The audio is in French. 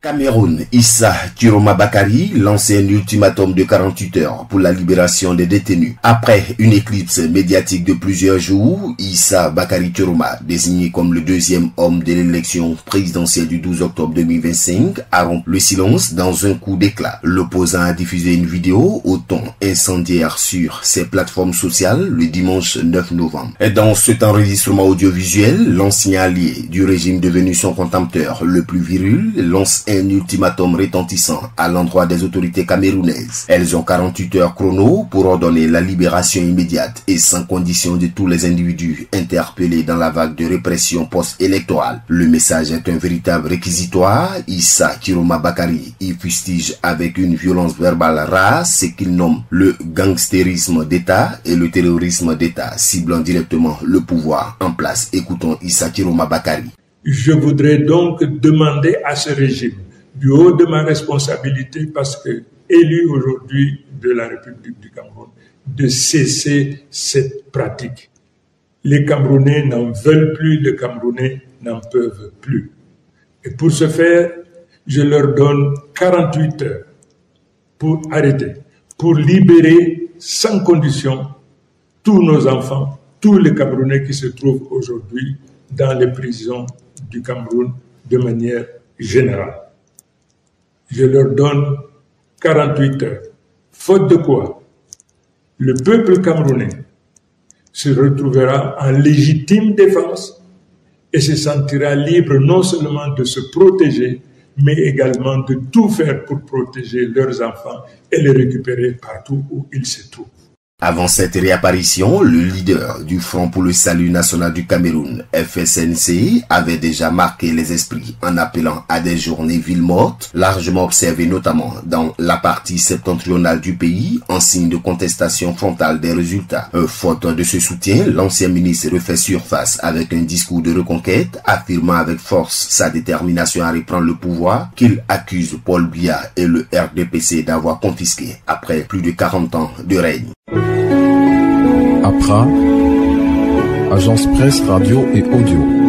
Cameroun, Issa Chiroma Bakary lance un ultimatum de 48 heures pour la libération des détenus. Après une éclipse médiatique de plusieurs jours, Issa Bakary Chiroma, désigné comme le deuxième homme de l'élection présidentielle du 12 octobre 2025, a rompu le silence dans un coup d'éclat. L'opposant a diffusé une vidéo au ton incendiaire sur ses plateformes sociales le dimanche 9 novembre. Et dans cet enregistrement audiovisuel, l'ancien allié du régime devenu son contempteur le plus viril lance un ultimatum retentissant à l'endroit des autorités camerounaises. Elles ont 48 heures chrono pour ordonner la libération immédiate et sans condition de tous les individus interpellés dans la vague de répression post-électorale. Le message est un véritable réquisitoire. Issa Chiroma Bakary y fustige avec une violence verbale rare ce qu'il nomme le gangstérisme d'État et le terrorisme d'État, ciblant directement le pouvoir en place. Écoutons Issa Chiroma Bakary. Je voudrais donc demander à ce régime, du haut de ma responsabilité, parce que élu aujourd'hui de la République du Cameroun, de cesser cette pratique. Les Camerounais n'en veulent plus, les Camerounais n'en peuvent plus. Et pour ce faire, je leur donne 48 heures pour arrêter, pour libérer sans condition tous nos enfants, tous les Camerounais qui se trouvent aujourd'hui dans les prisons du Cameroun de manière générale. Je leur donne 48 heures. Faute de quoi, le peuple camerounais se retrouvera en légitime défense et se sentira libre non seulement de se protéger, mais également de tout faire pour protéger leurs enfants et les récupérer partout où ils se trouvent. Avant cette réapparition, le leader du Front pour le Salut National du Cameroun, FSNC, avait déjà marqué les esprits en appelant à des journées villes mortes, largement observées notamment dans la partie septentrionale du pays, en signe de contestation frontale des résultats. Faute de ce soutien, l'ancien ministre refait surface avec un discours de reconquête, affirmant avec force sa détermination à reprendre le pouvoir, qu'il accuse Paul Biya et le RDPC d'avoir confisqué après plus de 40 ans de règne. APRA, Agence Presse Radio et Audio.